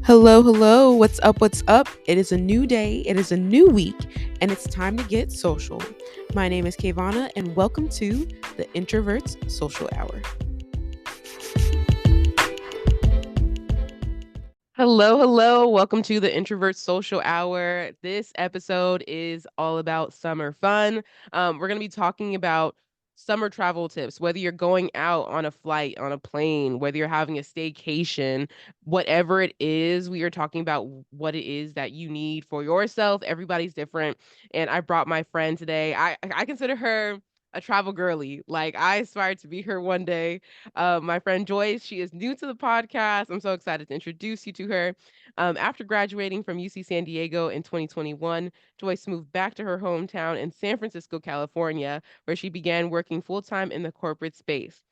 Hello, hello. What's up? What's up? It is a new day, it is a new week, and it's time to get social. My name is KaVonna, and welcome to the Introvert's Social Hour. Hello, hello. Welcome to the Introvert Social Hour. This episode is all about summer fun. We're going to be talking about summer travel tips, whether you're going out on a flight, on a plane, whether you're having a staycation, whatever it is, we are talking about what it is that you need for yourself. Everybody's different. And I brought my friend today. I consider her a travel girly. Like, I aspire to be her one day. My friend Joyce. She is new to the podcast. I'm so excited to introduce you to her. After graduating from UC San Diego in 2021, Joyce moved back to her hometown in San Francisco, California, where she began working full time in the corporate space.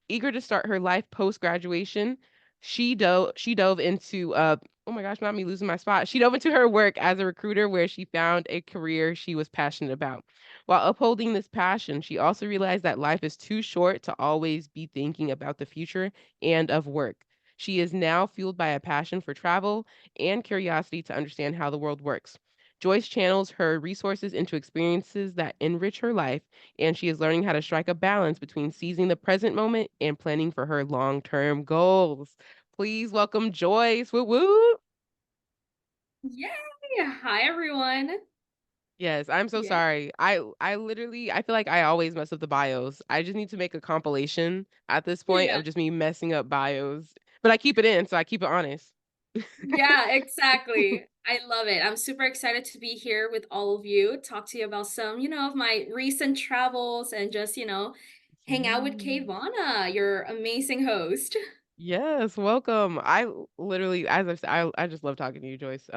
Eager to start her life post graduation, she dove into oh my gosh, not me losing my spot. She dove into her work as a recruiter where she found a career she was passionate about. While upholding this passion, she also realized that life is too short to always be thinking about the future and of work. She is now fueled by a passion for travel and curiosity to understand how the world works. Joyce channels her resources into experiences that enrich her life, and she is learning how to strike a balance between seizing the present moment and planning for her long-term goals. Please welcome Joyce. Woo woo. Yay! Hi, everyone. Yes, I'm so Yeah. sorry. I literally I feel like I always mess up the bios. I just need to make a compilation at this point Yeah. of just me messing up bios. But I keep it in, so I keep it honest. Yeah, exactly. I love it. I'm super excited to be here with all of you, talk to you about some, of my recent travels and just, hang out with Yeah. KaVonna, your amazing host. Yes, welcome. Literally, as I said, I just love talking to you, Joyce.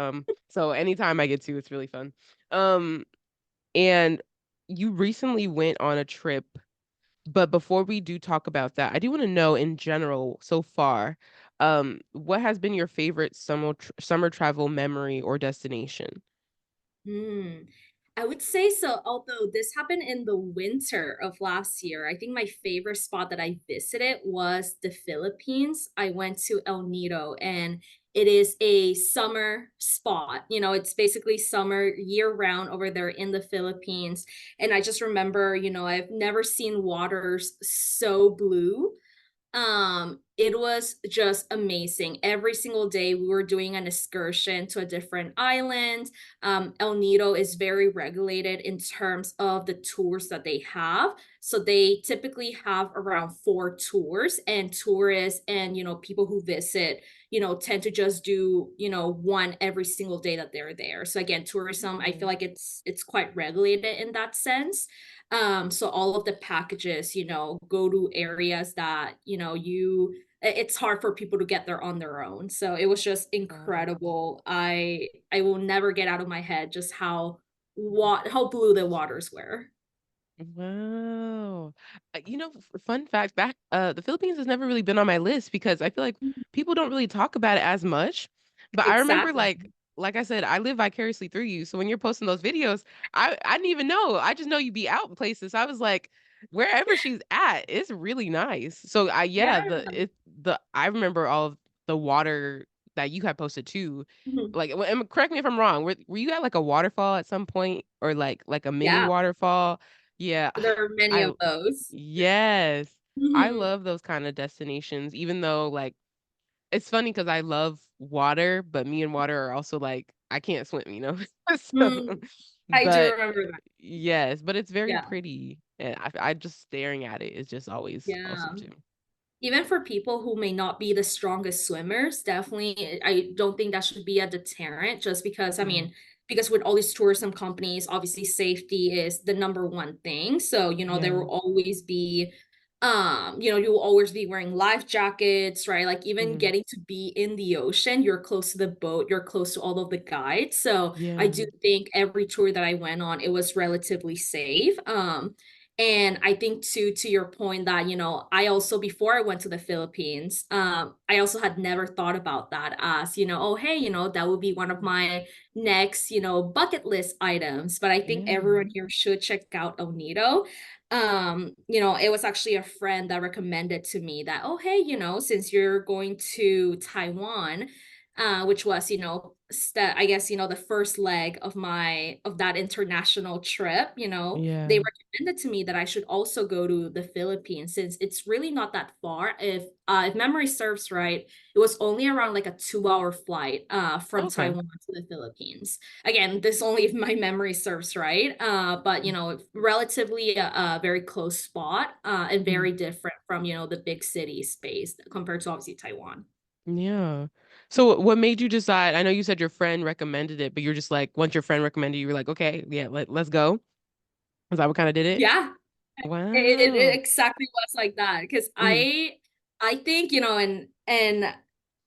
So anytime I get to, it's really fun. Um, and you recently went on a trip, but before we do talk about that, I do want to know in general so far, what has been your favorite summer travel memory or destination? Hmm. I would say so, although this happened in the winter of last year. I think my favorite spot that I visited was the Philippines. I went to El Nido and it is a summer spot. It's basically summer year round over there in the Philippines. And I just remember, I've never seen waters so blue. It was just amazing. Every single day we were doing an excursion to a different island. El Nido is very regulated in terms of the tours that they have. So they typically have around 4 tours, and tourists and people who visit, tend to just do, one every single day that they're there. So again, tourism, I feel Oh. like it's quite regulated in that sense. So all of the packages, go to areas that, it's hard for people to get there on their own. So it was just Wow. incredible. I will never get out of my head just how blue the waters were. Wow. Fun fact, the Philippines has never really been on my list because I feel like Mhm. people don't really talk about it as much. But I remember Exactly. like I said, I live vicariously through you. So when you're posting those videos, I didn't even know. I just know you be out in places. I was like, wherever she's at, it's really nice. So I yeah, Yeah. the I remember all of the water that you had posted too. Mhm. Like, correct me if I'm wrong. Were you at like a waterfall at some point or like a mini Yeah. waterfall? Yeah, There are many I of those. yes. I Mhm. love those kind of destinations, even though like it's funny because I love water, but me and water are also like I can't swim. So, Mm, I do but remember that. yes, but it's very Yeah. pretty, and I just staring at it is just always Yeah. awesome too. Even for people who may not be the strongest swimmers, definitely, I don't think that should be a deterrent just because, I Mhm. mean, because with all these tourism companies, obviously safety is the number one thing. So, there Yeah. will always be, you will always be wearing life jackets, right? Like even Mhm. getting to be in the ocean, you're close to the boat, you're close to all of the guides. So I do Yeah. think every tour that I went on, it was relatively safe. And I think to your point that, I also before I went to the Philippines, I also had never thought about that as, oh, hey, that would be one of my next, bucket list items. But I think Yeah. everyone here should check out Onito. It was actually a friend that recommended to me that, oh, hey, since you're going to Taiwan, which was, I guess, the first leg of that international trip. They Yeah. recommended to me that I should also go to the Philippines since it's really not that far. If memory serves right, it was only around like a 2-hour flight from Okay. Taiwan to the Philippines. Again, this only if my memory serves right. But relatively a very close spot and Mhm. very different from the big city space compared to obviously Taiwan. Yeah. So what made you decide? I know you said your friend recommended it, but you're just like, once your friend recommended, you were like, okay, yeah, let's go. Is that what kind of did it? Yeah, it Wow. exactly was like that because Mhm. I think and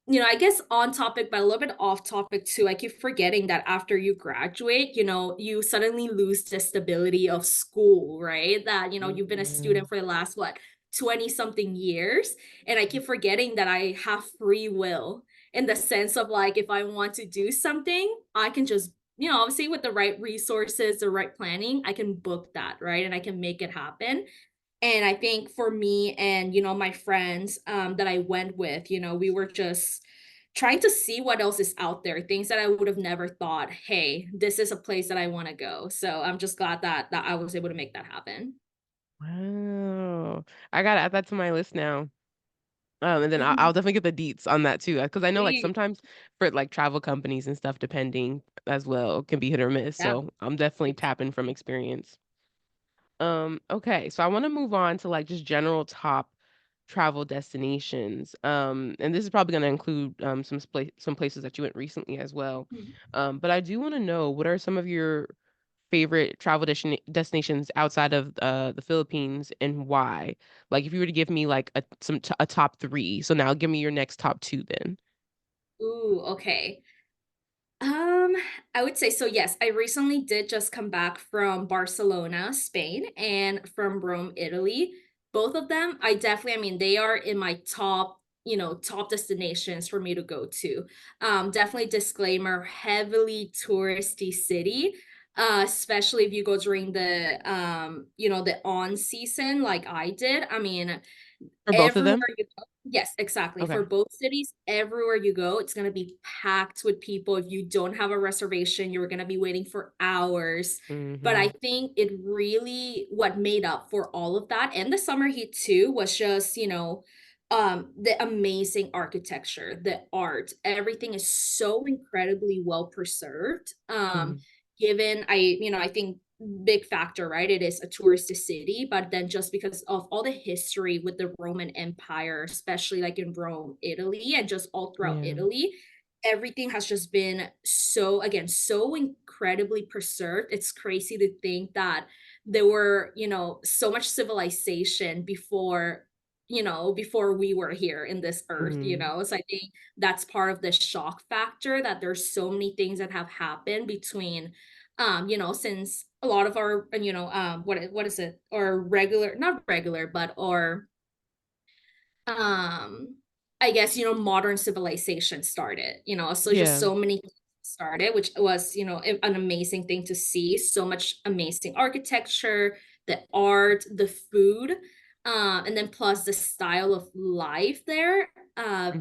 I guess on topic but a little bit off topic too. I keep forgetting that after you graduate, you suddenly lose the stability of school, right? That you've been a Yeah. student for the last what 20 something years, and I keep forgetting that I have free will in the sense of like if I want to do something, I can just obviously with the right resources, the right planning, I can book that, right? And I can make it happen. And I think for me and, my friends that I went with, we were just trying to see what else is out there, things that I would have never thought, hey, this is a place that I want to go. So I'm just glad that I was able to make that happen. Wow. I gotta add that to my list now. And then I'll Mhm. definitely get the deets on that too, because I know like Please. sometimes for like travel companies and stuff, depending as well, can be hit or miss. Yeah. So I'm definitely tapping from experience. Okay, so I want to move on to like just general top travel destinations. And this is probably going to include some places that you went recently as well. Mhm. But I do want to know what are some of your favorite travel destinations outside of the Philippines and why? Like if you were to give me like a top three, so now give me your next top two then. Ooh, okay. Um, I would say so. Yes, I recently did just come back from Barcelona, Spain, and from Rome, Italy. Both of them, I mean, they are in my top destinations for me to go to. Definitely disclaimer, heavily touristy city. Especially if you go during the on season like I did. I mean, For both of everywhere them? you go. Yes, exactly. For Okay. both cities, everywhere you go, it's going to be packed with people. If you don't have a reservation, you're going to be waiting for hours. But I Mm-hmm. think it really what made up for all of that and the summer heat too was just, the amazing architecture, the art, everything is so incredibly well preserved. Mm-hmm. Given I think big factor, right? It is a touristy city, but then just because of all the history with the Roman Empire, especially like in Rome, Italy, and just all throughout Yeah. Italy, everything has just been so, again, so incredibly preserved. It's crazy to think that there were, so much civilization before we were here in this earth, Mm-hmm. So I think that's part of the shock factor that there's so many things that have happened between since a lot of our what is it or regular not regular but or um I guess modern civilization started, so just Yeah. so many things started, which was an amazing thing to see, so much amazing architecture, the art, the food, and then plus the style of life there.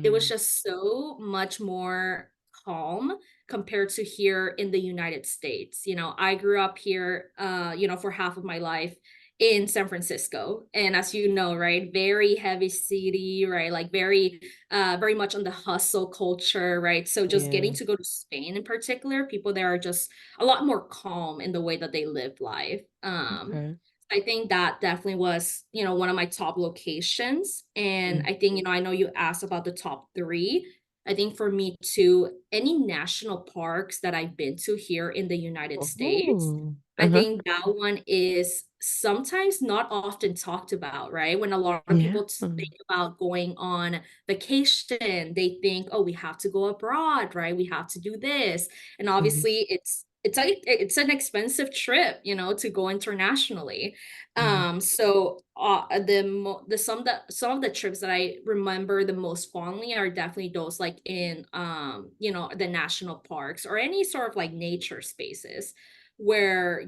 It was Mm-hmm. just so much more calm compared to here in the United States. I grew up here for half of my life in San Francisco. And as you know, right, very heavy city, right? Like very much on the hustle culture, right? So just getting Yeah. to go to Spain in particular, people there are just a lot more calm in the way that they live life. Okay. I think that definitely was, one of my top locations. And Mm. I think, I know you asked about the top three. I think for me too, any national parks that I've been to here in the United States, Oh. I Uh-huh. think that one is sometimes not often talked about, right? When a lot of Yeah. people think about going on vacation, they think, oh, we have to go abroad, right? We have to do this. And Mhm. obviously it's an expensive trip, to go internationally. Mhm. So some of the trips that I remember the most fondly are definitely those like in the national parks or any sort of like nature spaces where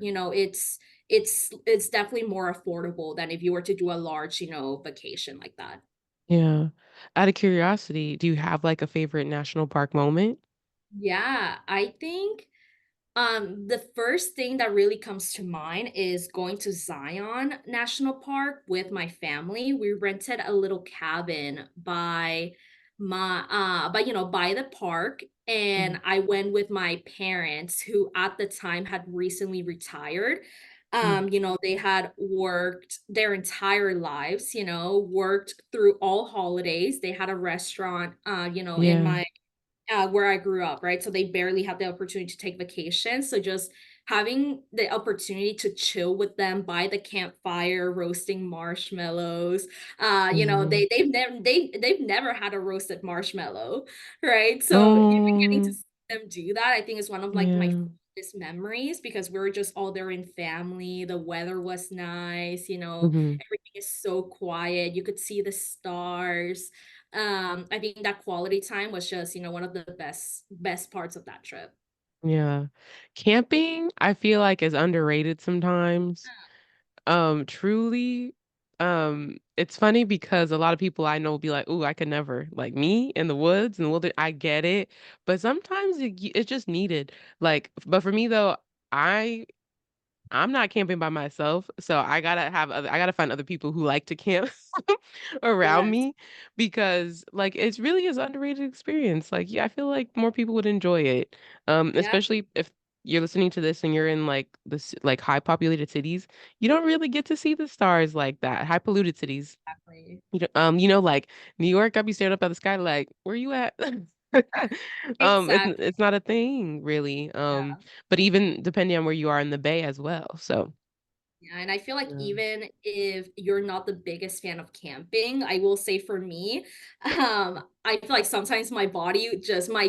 it's definitely more affordable than if you were to do a large vacation like that. Yeah. Out of curiosity, do you have like a favorite national park moment? Yeah, I think the first thing that really comes to mind is going to Zion National Park with my family. We rented a little cabin by the park, Mhm. and I went with my parents who at the time had recently retired. Mhm. They had worked their entire lives, worked through all holidays. They had a restaurant, in Yeah. my where I grew up, right? So they barely had the opportunity to take vacations. So just having the opportunity to chill with them by the campfire, roasting marshmallows. Mhm. They've never had a roasted marshmallow, right? So even getting to Oh, see them do that, I think is one of like my yeah. fondest memories because we were just all there in family. The weather was nice, Mhm. everything is so quiet. You could see the stars. I think that quality time was just, one of the best parts of that trip. Yeah. Camping, I feel like is underrated sometimes. Truly, it's funny because a lot of people I know will be like, "Ooh, I could never." Like me in the woods and the wilderness, I get it, but sometimes it's just needed. Like, but for me though, I I'm not camping by myself, so I gotta find other people who like to camp around Yes, me because like it really is underrated experience. Like, yeah, I feel like more people would enjoy it. yeah, Especially if you're listening to this and you're in like this like high populated cities, you don't really get to see the stars like that. High polluted cities. exactly. Like New York, I'd be staring up at the sky like, where you at? Exactly. It's not a thing really. Yeah. But even depending on where you are in the Bay as well. So Yeah, and I feel like yeah. even if you're not the biggest fan of camping, I will say for me, I feel like sometimes my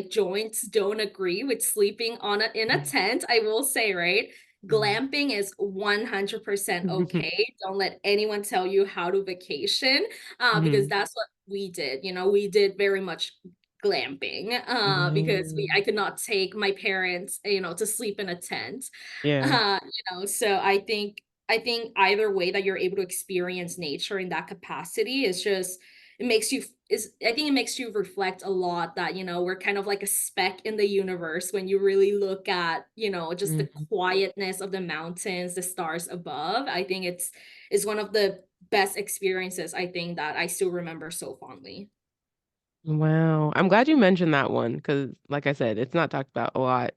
joints don't agree with sleeping in a Mhm. tent. I will say, right? Mhm. Glamping is 100% okay. Don't let anyone tell you how to vacation, because Mhm. that's what we did. We did very much glamping, because Yeah. I could not take my parents, to sleep in a tent. Yeah. So I think either way that you're able to experience nature in that capacity is just it makes you is I think it makes you reflect a lot that we're kind of like a speck in the universe when you really look at just the Mhm. quietness of the mountains, the stars above. I think it's one of the best experiences I think that I still remember so fondly. Wow. I'm glad you mentioned that one because, like I said, it's not talked about a lot.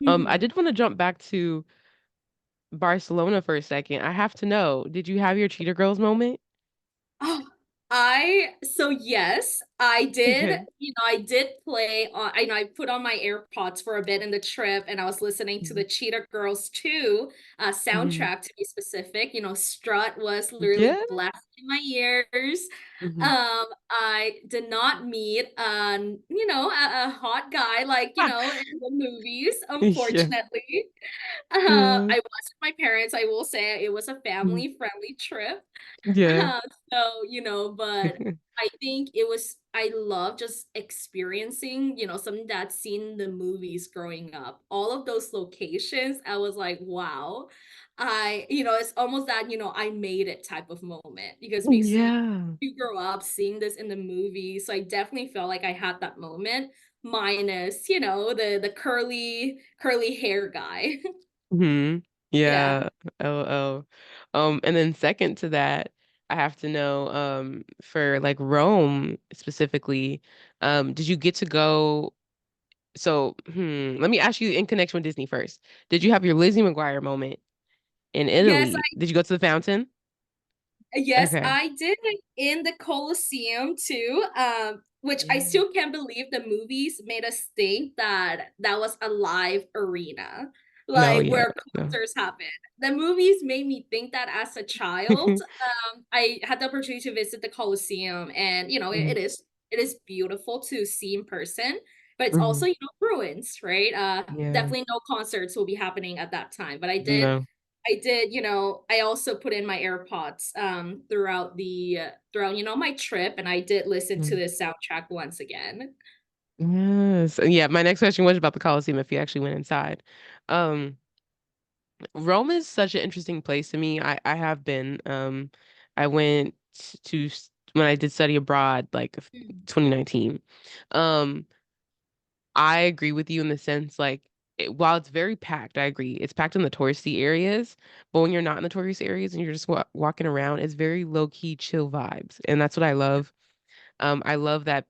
I did want to jump back to Barcelona for a second. I have to know, did you have your Cheetah Girls moment? Oh, yes, I did. Okay. I did play on I put on my AirPods for a bit in the trip and I was listening to Mhm. the Cheetah Girls 2 Mhm. soundtrack to be specific. Strut was literally Yeah. blasting my ears. Mhm. I did not meet a hot guy like, in the movies, Yeah. unfortunately. Yeah. I was with my parents. I will say it was a Mhm. family friendly trip. Yeah. So, but I think I love just experiencing, something that's seen in the movies growing up. All of those locations, I was like, wow. It's almost that, I made it type of moment because Yeah. you grow up seeing this in the movies. So I definitely felt like I had that moment, minus, the curly hair guy. Hmm. Yeah. Yeah. Oh. And then second to that, I have to know, for like Rome specifically, did you get to go? So, let me ask you in connection with Disney first. Did you have your Lizzie McGuire moment in Yes, Italy? Did you go to the fountain? Yes, Okay. I did it in the Colosseum too, which I Yeah. still can't believe the movies made us think that that was a live arena, No, like yeah, where no. concerts happen. The movies made me think that as a child. I had the opportunity to visit the Colosseum, and Mhm. it is beautiful to see in person, but it's also Mhm. ruins, right? Yeah. Definitely no concerts will be happening at that time, but No. I did, I also put in my AirPods throughout my trip and I did listen to Mm. this soundtrack once again. Yes. Yeah, my next question was about the Colosseum if you actually went inside. Um, Rome is such an interesting place to me. I have been. I went to when I did study abroad, like Mm. 2019. Um, I agree with you in the sense like while it's very packed, I agree. It's packed in the touristy areas, but when you're not in the tourist areas and you're just walking around, it's very low key, chill vibes, and that's what I love. I love that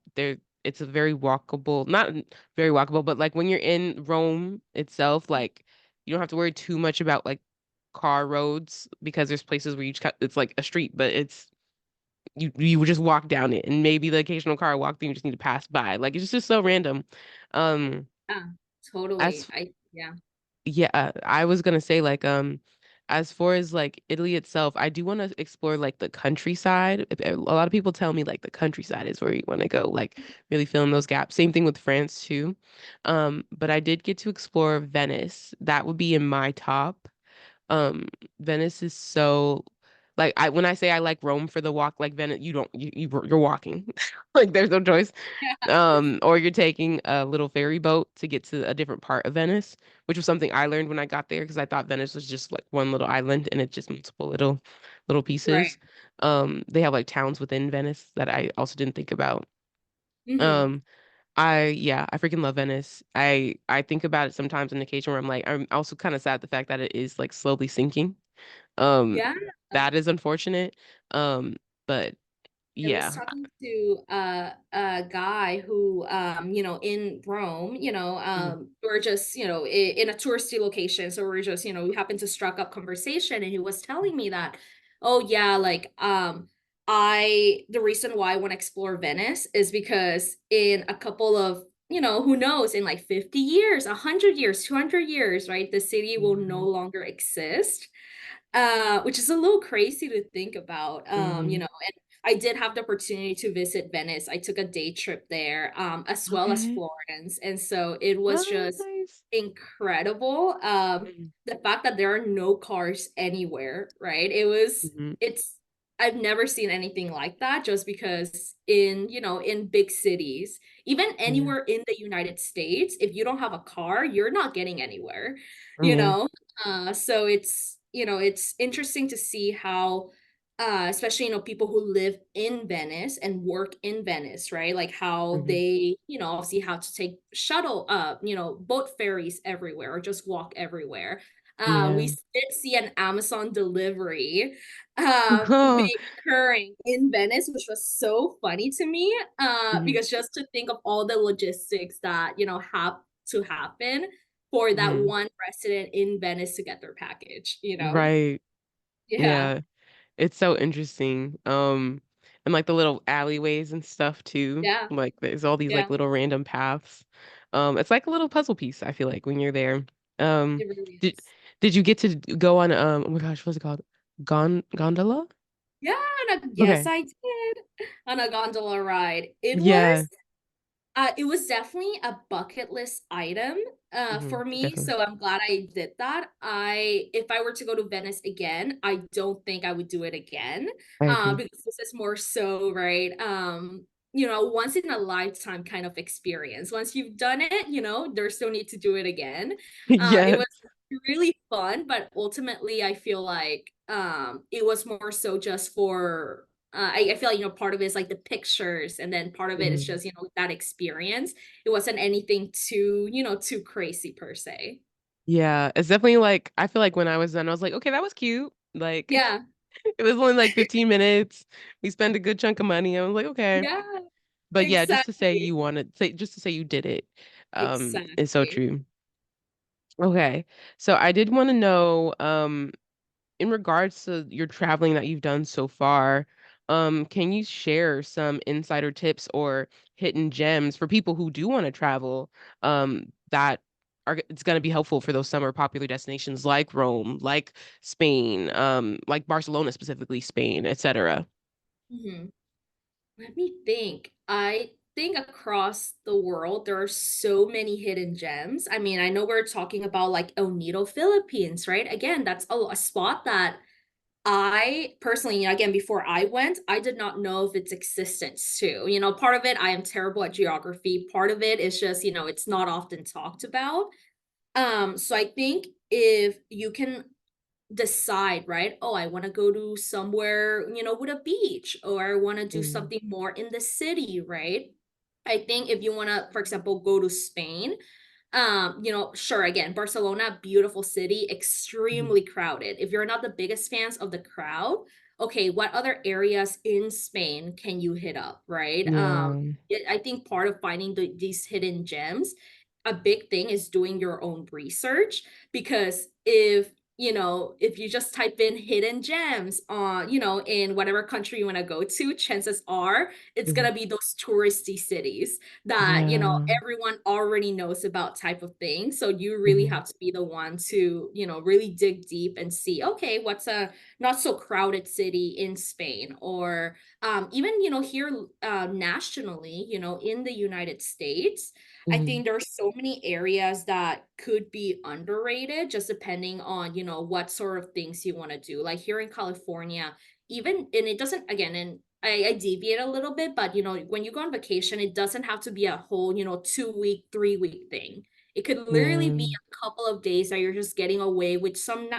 it's a very walkable, not very walkable, but like when you're in Rome itself, like you don't have to worry too much about like car roads because there's places where it's like a street, but it's you would just walk down it and maybe the occasional car walk through you just need to pass by. Like it's just so random. Um Yeah, totally. as Yeah. Yeah, I was gonna say like as far as like Italy itself, I do want to explore like the countryside. A lot of people tell me like the countryside is where you want to go, like really fill in those gaps. Same thing with France too. But I did get to explore Venice. That would be in my top. Um, Venice is so like I when I say I like Rome for the walk, like Venice, you don't you're walking. Like there's no choice. Or you're taking a little ferry boat to get to a different part of Venice, which was something I learned when I got there because I thought Venice was just like one little island and it's just multiple little Right. pieces. They have like towns within Venice that I also didn't think about. Hmm. Um, I freaking love Venice. I think about it sometimes on occasion where I'm also kind of sad the fact that it is like slowly sinking. Um, Yeah. that is unfortunate. Um, but I was yeah. talking to a guy who, in Rome, Mhm, we're just, in a touristy location. So we're just, we happened to struck up conversation and he was telling me that, oh yeah, like, the reason why I want to explore Venice is because in a couple of, who knows, in like 50 years, 100 years, 200 years, right, the city will no mhm, longer exist, which is a little crazy to think about. mhm. And I did have the opportunity to visit Venice. I took a day trip there, as well as Okay. Florence, and so it was Oh, just nice. incredible. Mhm, The fact that there are no cars anywhere, right? mhm, It's I've never seen anything like that. Just because in big cities, even yeah. anywhere in the United States, if you don't have a car, you're not getting anywhere. You Yeah. know, so it's interesting to see how, especially, people who live in Venice and work in Venice, right? Like how Mhm. they, obviously have to take shuttle, boat ferries everywhere or just walk everywhere. We Yeah. did see an Amazon delivery, being occurring in Venice, which was so funny to me, Mhm, because just to think of all the logistics that, have to happen for that mhm. one resident in Venice to get their package. Right. Yeah. Yeah. It's so interesting. And like the little alleyways and stuff too. Yeah. Like there's all these Yeah. like little random paths. It's like a little puzzle piece, I feel like, when you're there. Um, It really did is. did you get to go on oh my gosh, what's it called? Gondola? Yeah, yes, Okay. I did, on a gondola ride. Yeah. It was definitely a bucket list item, for me, Definitely. so I'm glad I did that. If I were to go to Venice again, I don't think I would do it again, I agree. because this is more so, right, once in a lifetime kind of experience. Once you've done it, there's no need to do it again. It Yes. was really fun, but ultimately I feel like, it was more so just for, I feel like, part of it is like the pictures, and then part of it is Mhm. just, that experience. It wasn't anything too crazy per se. Yeah, it's definitely like I feel like when I was done, I was like, okay, that was cute. Like Yeah, it was only like 15 minutes. We spent a good chunk of money. I was like, okay. yeah, But yeah, just to say exactly, you wanted say just to say you did it, is so exactly. true. Okay. So I did want to know, in regards to your traveling that you've done so far, can you share some insider tips or hidden gems for people who do want to travel, that it's going to be helpful for those summer popular destinations like Rome, like Spain, like Barcelona specifically, Spain, etc. Mhm. Let me think. I think across the world, there are so many hidden gems. I mean, I know we're talking about like El Nido, Philippines, right? Again, that's a spot that I personally, again, before I went, I did not know of its existence too. Part of it, I am terrible at geography. Part of it is just, it's not often talked about. So I think if you can decide, right? Oh, I want to go to somewhere, with a beach, or I want to do Mm, something more in the city, right? I think if you want to, for example, go to Spain, sure, again, Barcelona, beautiful city, mhm. extremely crowded. If you're not the biggest fans of the crowd, okay, what other areas in Spain can you hit up, right? Yeah. I think part of finding these hidden gems, a big thing is doing your own research, because if you just type in hidden gems on, in whatever country you want to go to, chances are it's Mhm. gonna be those touristy cities that Yeah. everyone already knows about, type of thing. So you really Mhm. have to be the one to really dig deep and see, okay, what's a not so crowded city in Spain, or even here, nationally, in the United States. I Mhm. think there are so many areas that could be underrated, just depending on what sort of things you want to do. Like here in California, even, and it doesn't, again, and I deviate a little bit, but when you go on vacation, it doesn't have to be a whole 2 week, 3 week thing. It could literally be Yeah. a couple of days that you're just getting away with some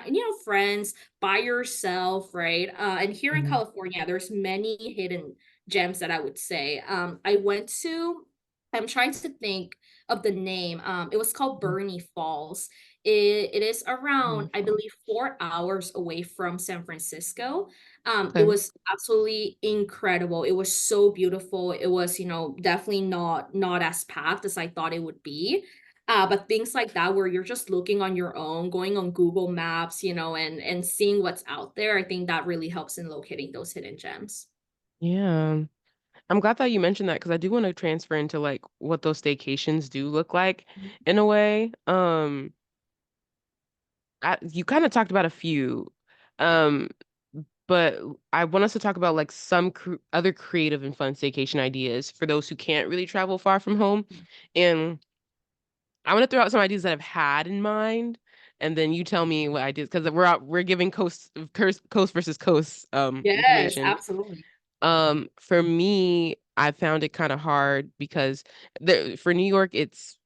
friends, by yourself, right? And here in Mhm. California, there's many hidden gems that I would say. I went to, I'm trying to think of the name. It was called Mhm. Bernie Falls. It is Really around, I fun. believe, 4 hours away from San Francisco. It Okay. was absolutely incredible. It was so beautiful. It was, definitely not as packed as I thought it would be. But things like that, where you're just looking on your own, going on Google Maps, and seeing what's out there, I think that really helps in locating those hidden gems. Yeah. I'm glad that you mentioned that because I do want to transfer into like what those staycations do look like in a way. You kind of talked about a few, um, but I want us to talk about like some other creative and fun staycation ideas for those who can't really travel far from home. And I want to throw out some ideas that I've had in mind, and then you tell me what ideas because we're giving coast versus coast Yes, information. absolutely. For me, I found it kind of hard because for New York, it's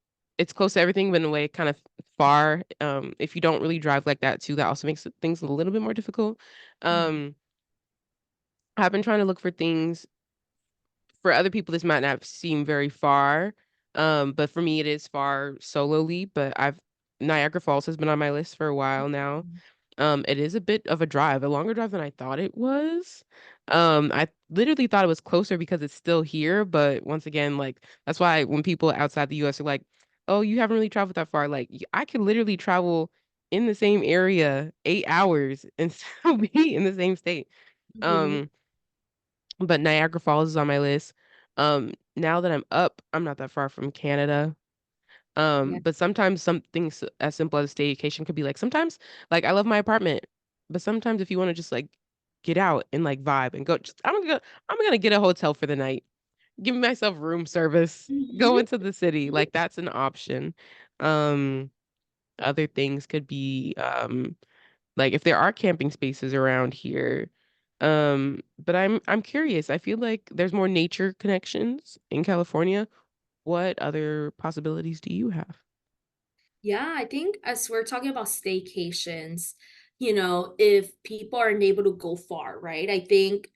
close to everything, but in a way kind of far. If you don't really drive like that too, that also makes things a little bit more difficult. Mhm, Um, I've been trying to look for things for other people. This might not seem very far, but for me, it is far solely. But Niagara Falls has been on my list for a while now. mhm, It is a bit of a drive, a longer drive than I thought it was. I literally thought it was closer because it's still here, but once again, like that's why when people outside the US are like, "Oh, you haven't really traveled that far," like I could literally travel in the same area 8 hours and still be in the same state. mhm. Um, but Niagara Falls is on my list. Now that I'm up, I'm not that far from Canada. Yeah. But sometimes something as simple as staycation could be like sometimes like I love my apartment, but sometimes if you want to just like get out and like vibe and go, just I'm gonna get a hotel for the night, give myself room service, go Mhm. into the city. Like that's an option. Um, Other things could be like if there are camping spaces around here. But I'm curious. I feel like there's more nature connections in California. What other possibilities do you have? Yeah, I think as we're talking about staycations, if people aren't able to go far, right? I think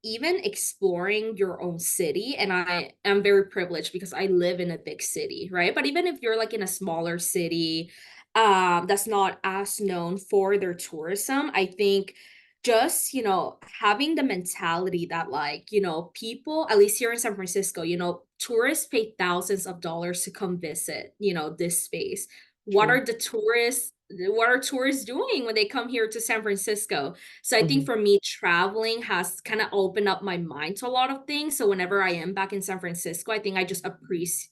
even exploring your own city, and I am very privileged because I live in a big city, right? But even if you're like in a smaller city, that's not as known for their tourism, I think just having the mentality that, like, people, at least here in San Francisco, tourists pay thousands of dollars to come visit this space. True. What are tourists doing when they come here to San Francisco? So I think Mhm. for me, traveling has kind of opened up my mind to a lot of things. So whenever I am back in San Francisco, I think I just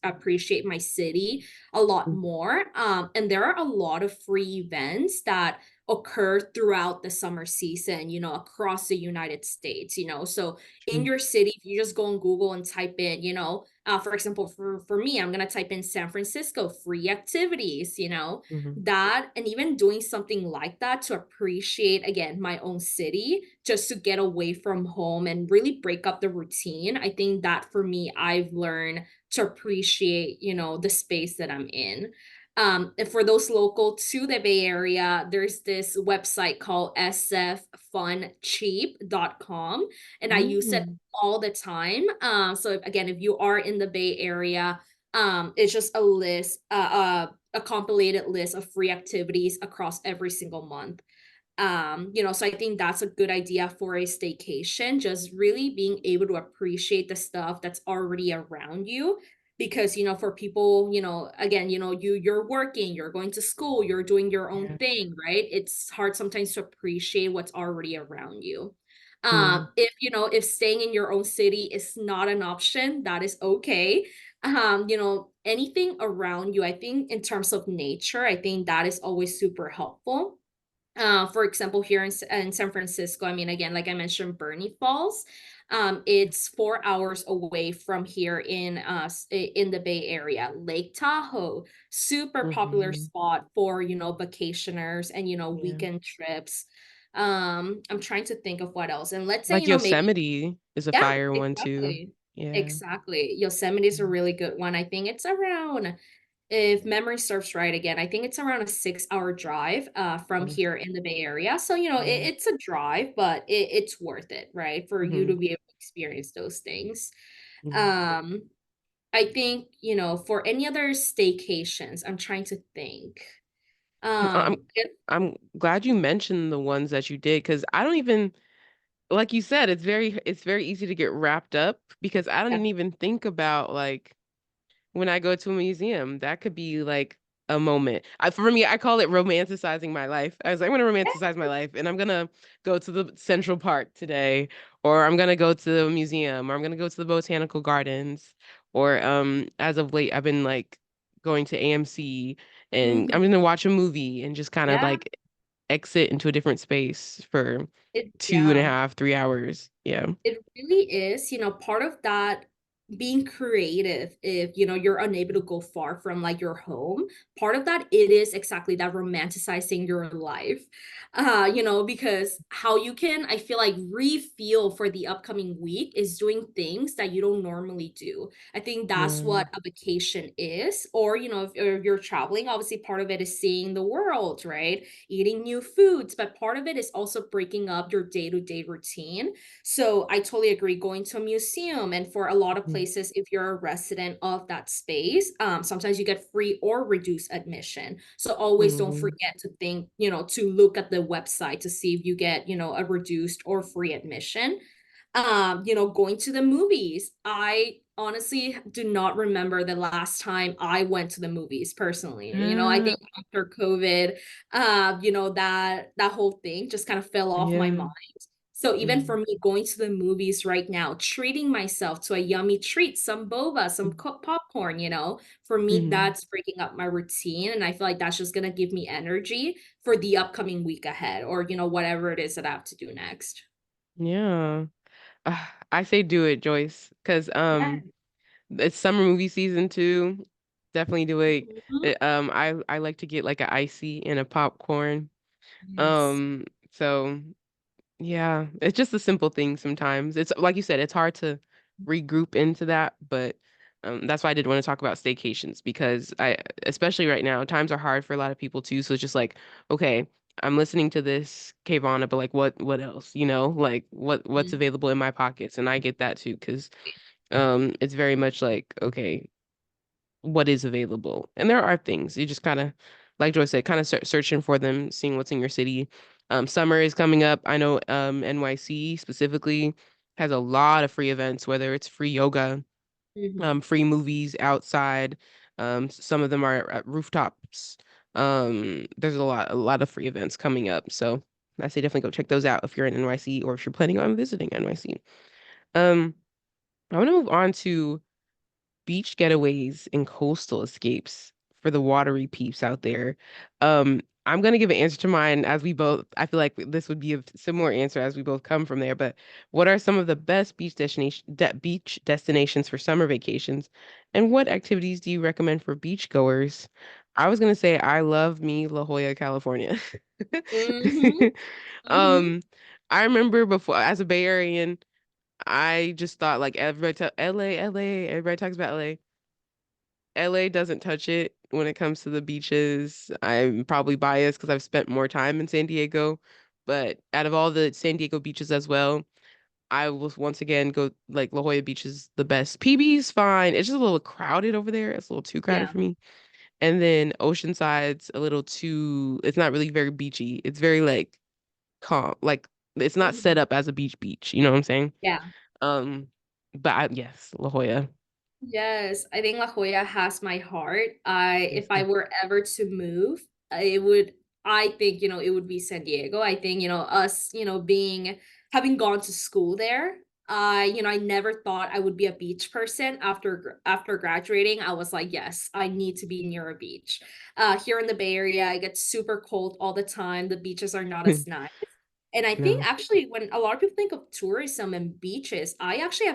appreciate my city a lot Mm, more. And there are a lot of free events that occur throughout the summer season, across the United States. So in true. your city, if you just go on Google and type in, for example, for me, I'm gonna type in San Francisco free activities, Mhm. that, and even doing something like that to appreciate, again, my own city, just to get away from home and really break up the routine. I think that for me, I've learned to appreciate, the space that I'm in. And for those local to the Bay Area, there's this website called sffuncheap.com, and I use it Mm, all the time. So again, if you are in the Bay Area, it's just a list, a compilated list of free activities across every single month. So I think that's a good idea for a staycation, just really being able to appreciate the stuff that's already around you. Because, for people, again, you're working, you're going to school, you're doing your own yeah. thing, right? It's hard sometimes to appreciate what's already around you. Yeah. If staying in your own city is not an option, that is okay. Anything around you, I think in terms of nature, I think that is always super helpful. For example, here in San Francisco, I mean, again, like I mentioned, Bernie Falls. It's 4 hours away from here in the Bay Area. Lake Tahoe, super popular Hmm. spot for vacationers and Yeah. weekend trips. I'm trying to think of what else. And let's say, Like maybe, Yosemite is a yeah, fire one too. exactly. Yeah. Exactly. Yosemite is a really good one. I think it's around, if memory serves right again, I think it's around a 6 hour drive from Oh, here in the Bay Area. So, yeah. it's a drive, but it's worth it, right? For you Hmm. to be able to experience those things. Yeah. Um, I think, for any other staycations, I'm trying to think. I'm It, I'm glad you mentioned the ones that you did because I don't even like you said, it's very easy to get wrapped up because I don't yeah. even think about like when I go to a museum, that could be like a moment. For me, I call it romanticizing my life. I was like, I'm gonna romanticize my life, and I'm gonna go to the Central Park today, or I'm gonna go to the museum, or I'm gonna go to the botanical gardens, or as of late, I've been like going to AMC, and I'm Mhm. gonna watch a movie and just kind of Yeah. like exit into a different space for two and a Yeah. half, 3 hours. Yeah. It really is, part of that being creative, if you're unable to go far from like your home, part of that it is exactly that romanticizing your life. Because how you can, I feel like, refuel for the upcoming week is doing things that you don't normally do. I think that's Yeah. what a vacation is. Or, if you're traveling, obviously part of it is seeing the world, right? Eating new foods, but part of it is also breaking up your day-to-day routine. So I totally agree. Going to a museum, and for a lot of Mhm. places, if you're a resident of that space, sometimes you get free or reduced admission. So always don't Mhm. forget to think, to look at the website to see if you get, a reduced or free admission. Going to the movies. I honestly do not remember the last time I went to the movies personally. I Uh, think after COVID, that whole thing just kind of fell off my yeah. mind. So even for Mhm. me going to the movies right now, treating myself to a yummy treat, some boba, some popcorn, for me, Mhm. that's breaking up my routine. And I feel like that's just going to give me energy for the upcoming week ahead, or, whatever it is that I have to do next. Yeah. I say do it, Joyce, because Yeah. it's summer movie season too. Definitely do it. Mhm. I like to get like a icy and a popcorn. Yes. Um, so yeah, it's just a simple thing sometimes. It's like you said, it's hard to regroup into that, but that's why I did want to talk about staycations because especially right now, times are hard for a lot of people too. So it's just like, okay, I'm listening to this KaVonna, but like, what else? You know, like what's Mhm. available in my pockets, and I get that too because it's very much like, okay, what is available. And there are things you just kind of, like Joy said, kind of searching for them, seeing what's in your city. Summer is coming up. I know NYC specifically has a lot of free events, whether it's free yoga, Mhm. free movies outside. Some of them are at rooftops. There's a lot of free events coming up. So I say definitely go check those out if you're in NYC or if you're planning on visiting NYC. Um, I want to move on to beach getaways and coastal escapes for the watery peeps out there. I'm gonna give an answer to mine as we both, I feel like this would be a similar answer as we both come from there, but what are some of the best beach destinations for summer vacations? And what activities do you recommend for beach goers? I was gonna say I love me La Jolla, California. Mhm. Mhm. Um, I remember before as a Bay Arean, I just thought like everybody LA, LA, everybody talks about LA. LA doesn't touch it when it comes to the beaches. I'm probably biased because I've spent more time in San Diego, but out of all the San Diego beaches as well, I will once again go like La Jolla Beach is the best. PB's fine. It's just a little crowded over there. It's a little too crowded Yeah. for me. And then Oceanside's a little too, it's not really very beachy. It's very like calm. Like it's not set Mhm. up as a beach, you know what I'm saying? Yeah. Um, but yes, La Jolla. Yes, I think La Jolla has my heart. If Yes. I were ever to move, it would, I think, it would be San Diego. I think, us, being, having gone to school there, I never thought I would be a beach person after graduating. I was like, yes, I need to be near a beach. Here in the Bay Area, I get super cold all the time. The beaches are not as nice. And I think No. actually when a lot of people think of tourism and beaches, I actually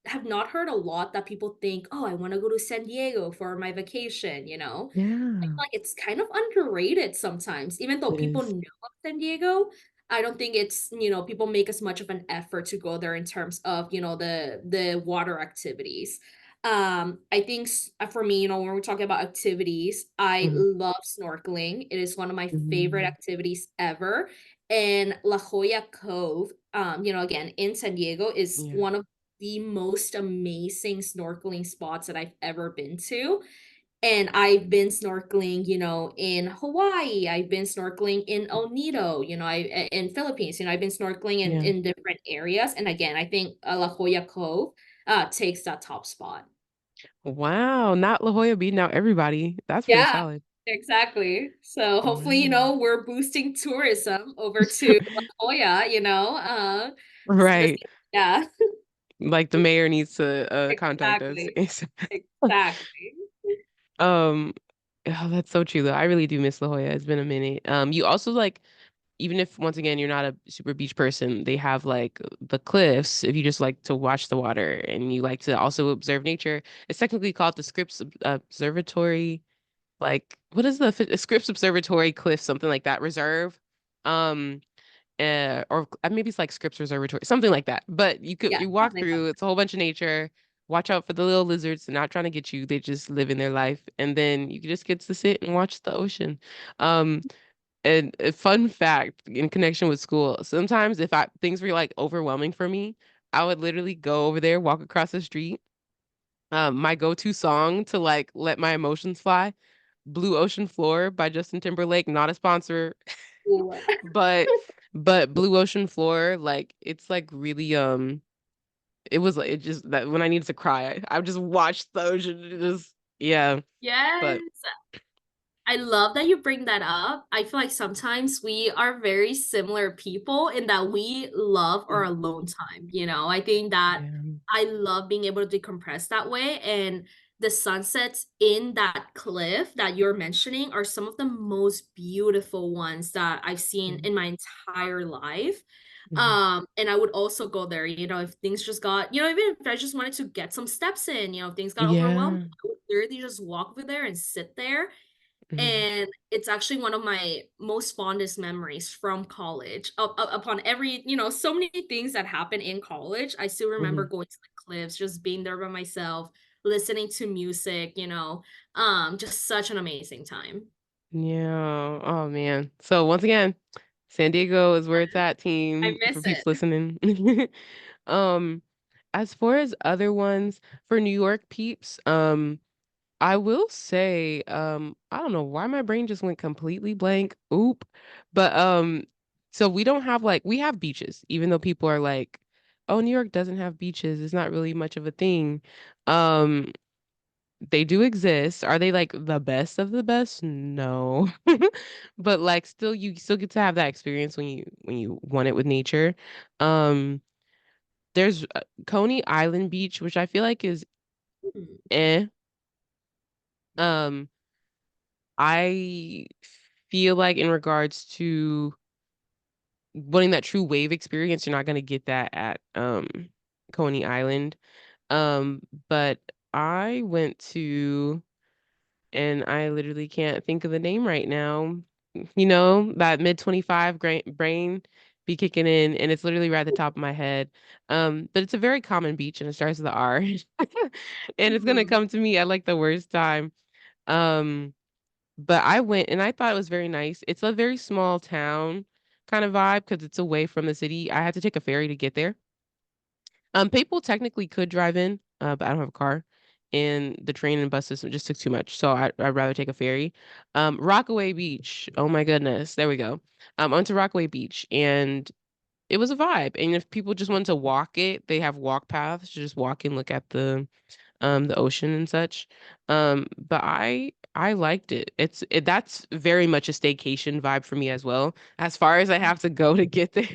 have not heard a lot that people think, "Oh, I wanna go to San Diego for my vacation," you know? I feel Yeah, like it's kind of underrated sometimes. Even though it people is. know of San Diego, I don't think people make as much of an effort to go there in terms of, the water activities. I think for me, when we're talking about activities, I Mhm. love snorkeling. It is one of my favorite Mhm. activities ever. And La Jolla Cove, again, in San Diego is Yeah. one of the most amazing snorkeling spots that I've ever been to. And I've been snorkeling, in Hawaii. I've been snorkeling in El Nido, in Philippines. I've been snorkeling in Yeah. different areas. And again, I think La Jolla Cove takes that top spot. Wow, not La Jolla beating out everybody. That's pretty Yeah, solid. exactly. So hopefully, Wow. we're boosting tourism over to La Jolla, s- Right. yeah, Like the mayor needs to contact us. exactly. Exactly. Um, oh, that's so true though. I really do miss La Jolla. It's been a minute. You also like even if once again you're not a super beach person, they have like the cliffs if you just like to watch the water and you like to also observe nature. It's technically called the Scripps Observatory. Like what is the Scripps Observatory Cliff, something like that, reserve. Um or maybe it's like Scripps Reservatory, something like that. But Yeah, you walk something like through, it's a whole bunch of nature. Watch out for the little lizards. They're not trying to get you. They just live in their life. And then you just get to sit and watch the ocean. Um, and a fun fact in connection with school, sometimes if I things were like overwhelming for me, I would literally go over there, walk across the street. My go-to song to like let my emotions fly, Blue Ocean Floor by Justin Timberlake, not a sponsor, that. but Blue Ocean Floor, like it's like really it was like it just that when I needed to cry, I would just watch the ocean. It just yeah. But Yes. I love that you bring that up. I feel like sometimes we are very similar people in that we love our mm, alone time. I think that yeah. I love being able to decompress that way. And the sunsets in that cliff that you're mentioning are some of the most beautiful ones that I've seen Mm, in my entire life. mhm. And I would also go there, if things just got, even if I just wanted to get some steps in, if things got overwhelmed, Yeah. I would literally just walk over there and sit there. Mhm. And it's actually one of my most fondest memories from college. Upon every, so many things that happen in college, I still remember Mhm. going to the cliffs, just being there by myself, listening to music, just such an amazing time. Yeah. Oh man. So once again, San Diego is where it's at, I team, for miss peeps it. listening. Um, as far as other ones for New York peeps, I will say, I don't know why my brain just went completely blank. Oop. But so we don't have like we have beaches, even though people are like, oh, New York doesn't have beaches. It's not really much of a thing. Um, they do exist. Are they like the best of the best? No. But like still you still get to have that experience when you want it with nature. Um, there's Coney Island Beach, which I feel like is Hmm. eh. Um, I feel like in regards to wanting that true wave experience, you're not gonna get that at Coney Island. But I went to and I literally can't think of the name right now. You know, that mid 25 brain be kicking in, and it's literally right at the top of my head. But it's a very common beach, and it starts with the R, and it's gonna Mhm. come to me at like the worst time. Um, but I went and I thought it was very nice. It's a very small town kind of vibe because it's away from the city. I had to take a ferry to get there. People technically could drive in, but I don't have a car, and the train and bus system just took too much, so I'd rather take a ferry. Rockaway Beach. Oh my goodness, there we go. Onto Rockaway Beach, and it was a vibe. And if people just want to walk it, they have walk paths to just walk and look at the ocean and such. But I liked it. That's very much a staycation vibe for me as well. As far as I have to go to get there.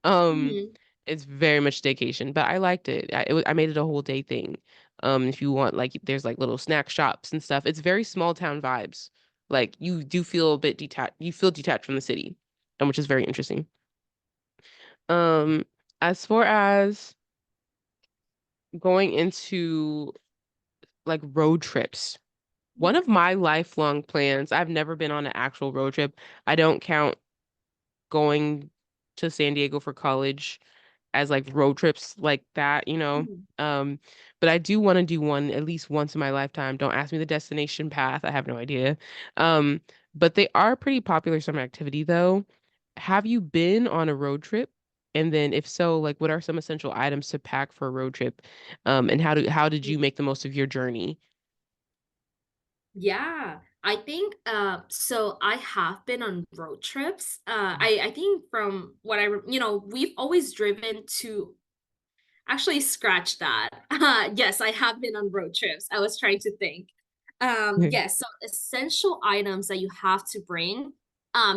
Um, Mhm. it's very much staycation, but I liked it. I made it a whole day thing. If you want, like, there's like little snack shops and stuff. It's very small town vibes. Like you do feel a bit detached. You feel detached from the city, which is very interesting. Um, as far as going into like road trips. One of my lifelong plans, I've never been on an actual road trip. I don't count going to San Diego for college as like road trips like that, you know. Mhm. Um, but I do want to do one at least once in my lifetime. Don't ask me the destination path. I have no idea. Um, but they are a pretty popular summer activity though. Have you been on a road trip? And then if so, like what are some essential items to pack for a road trip? And how did you make the most of your journey? Yeah, I think so I have been on road trips. I think from what we've always driven to actually scratch that. Yes, I have been on road trips. I was trying to think. Yes, so essential items that you have to bring,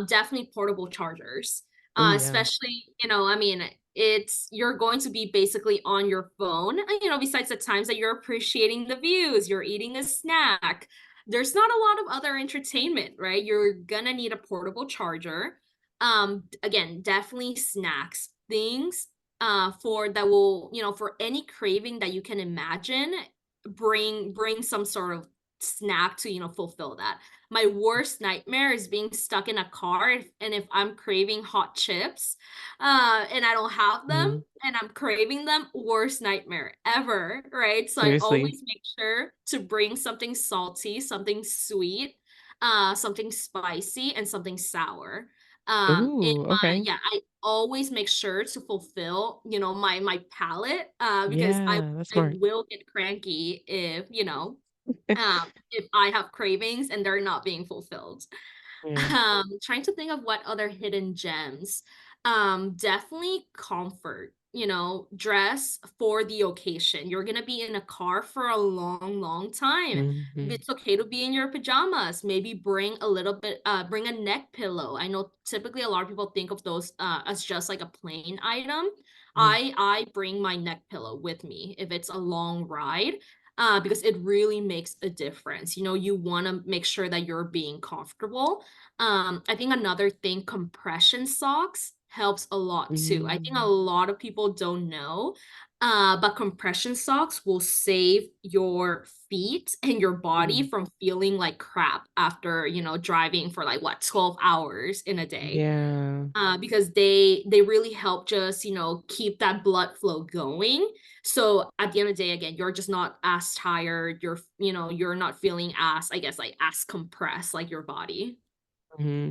definitely portable chargers. Oh yeah. Especially, I mean, it's you're going to be basically on your phone, besides the times that you're appreciating the views, you're eating a snack. There's not a lot of other entertainment, right? You're gonna need a portable charger. Again, definitely snacks, things for that will for any craving that you can imagine, bring some sort of snack to fulfill that. My worst nightmare is being stuck in a car and if I'm craving hot chips and I don't have them Mhm. and I'm craving them, worst nightmare ever, right? So I Seriously. always make sure to bring something salty, something sweet, something spicy, and something sour. In Ooh, my okay. Yeah, I always make sure to fulfill, my palate, because I Yeah, that's I smart. will get cranky if I have cravings and they're not being fulfilled. Yeah. Trying to think of what other hidden gems. Definitely comfort, dress for the occasion. You're gonna be in a car for a long, long time. Hmm. It's okay to be in your pajamas. Maybe bring a neck pillow. I know typically a lot of people think of those as just like a plain item. I bring my neck pillow with me if it's a long ride, because it really makes a difference. You want to make sure that you're being comfortable. I think another thing, compression socks helps a lot too. I think a Hmm. lot of people don't know, but compression socks will save your feet and your body from feeling like crap after, driving for like what, 12 hours in a day. Yeah. Because they really help just, keep that blood flow going. So at the end of the day, again, you're just not as tired. You're not feeling as, I guess, like as compressed like your body. Hmm.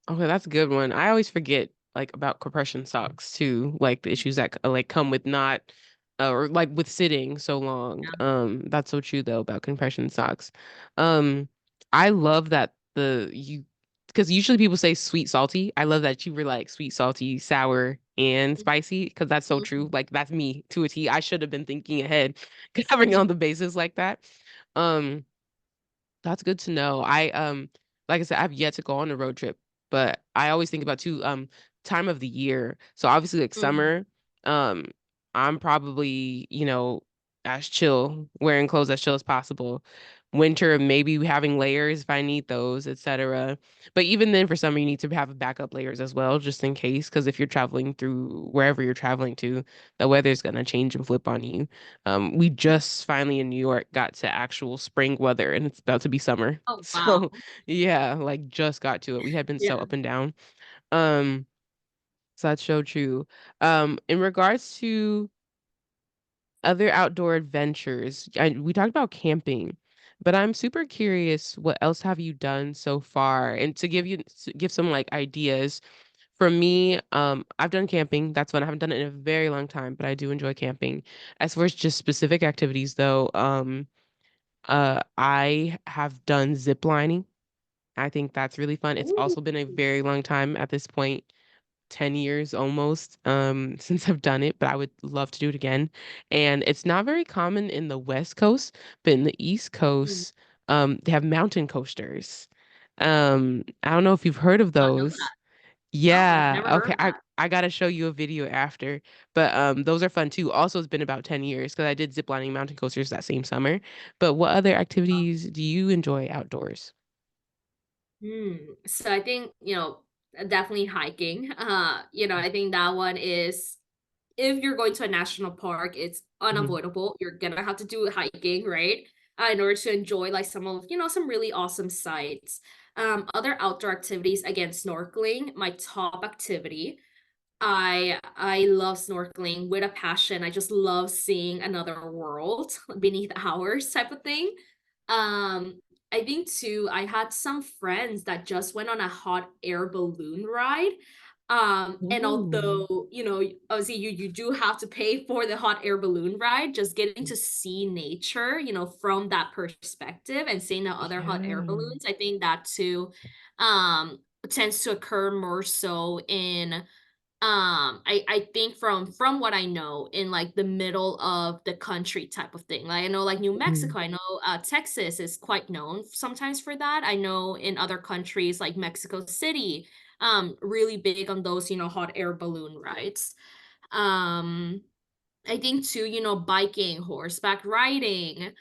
Okay, that's a good one. I always forget like about compression socks too, like the issues that like come with not or like with sitting so long. That's so true though about compression socks. Um, I love that the you because usually people say sweet salty. I love that you were like sweet salty, sour, and spicy because that's so true. Mhm, Like that's me to a T. I should have been thinking ahead, covering mhm. on the basis like that. Um. That's good to know. Like I said, I've yet to go on a road trip, but I always think about too, time of the year. So obviously like Mhm. summer, um, I'm probably, as chill, wearing clothes as chill as possible. Winter, maybe having layers if I need those, etc. But even then for summer, you need to have backup layers as well, just in case, because if you're traveling through wherever you're traveling to, the weather's gonna change and flip on you. We just finally in New York got to actual spring weather and it's about to be summer. Oh, So wow. yeah, like just got to it. We had been so Yeah. up and down. Um, So that's so true. In regards to other outdoor adventures, we talked about camping, but I'm super curious, what else have you done so far? And to give some like ideas. For me, I've done camping. That's fun. I haven't done it in a very long time, but I do enjoy camping. As far as just specific activities though, I have done zip lining. I think that's really fun. It's Ooh. also been a very long time at this point, 10 years almost, since I've done it, but I would love to do it again. And it's not very common in the West Coast, but in the East Mm, Coast, they have mountain coasters. I don't know if you've heard of not know those. that. No, I've Yeah, never heard okay. of that. I gotta show you a video after. But those are fun too. Also, it's been about 10 years because I did ziplining mountain coasters that same summer. But what other activities do you enjoy outdoors? So I think, definitely hiking. I think that one is if you're going to a national park, it's Mhm. unavoidable. You're gonna have to do hiking, right? In order to enjoy like some really awesome sights. Other outdoor activities, again, snorkeling, my top activity. I love snorkeling with a passion. I just love seeing another world beneath ours type of thing. I think too, I had some friends that just went on a hot air balloon ride. And Ooh. although, obviously you do have to pay for the hot air balloon ride, just getting to see nature, from that perspective and seeing the other hot air Yeah. balloons, I think that too tends to occur more so in I think from what I know in like the middle of the country type of thing. Like I know like New Mhm. Mexico, I know Texas is quite known sometimes for that. I know in other countries like Mexico City, really big on those, hot air balloon rides. Um I think too, biking, horseback riding.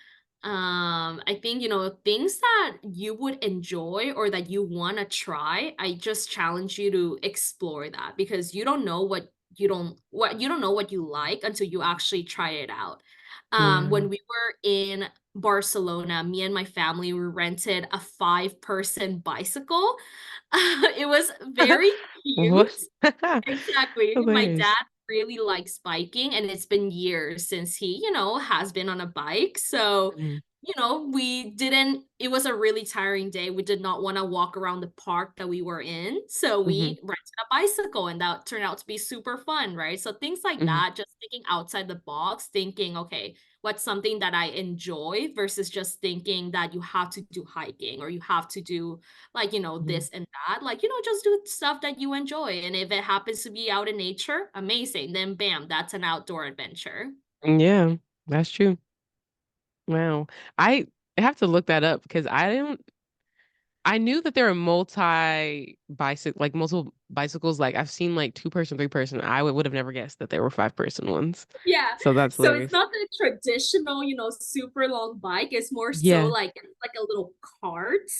I think, things that you would enjoy or that you want to try, I just challenge you to explore that because you don't know what you like until you actually try it out. Yeah. When we were in Barcelona, me and my family we rented a 5-person bicycle. It was very What? cute. Exactly. My dad Hilarious. really likes biking, and it's been years since he, has been on a bike. So, Mhm. it was a really tiring day. We did not want to walk around the park that we were in. So Mhm. we rented a bicycle, and that turned out to be super fun, right? So things like Mhm. that, just thinking outside the box, thinking, okay, what's something that I enjoy versus just thinking that you have to do hiking or you have to do like Mhm. this and that, like just do stuff that you enjoy, and if it happens to be out in nature, amazing, then bam, that's an outdoor adventure. Yeah, that's true. Wow. I have to look that up because I knew that there are multiple bicycles. Like I've seen like 2-person, 3-person. I would have never guessed that there were 5-person ones. Yeah, So that's so it's hilarious. not the traditional super long bike, it's more so Yeah. like it's like a little cart.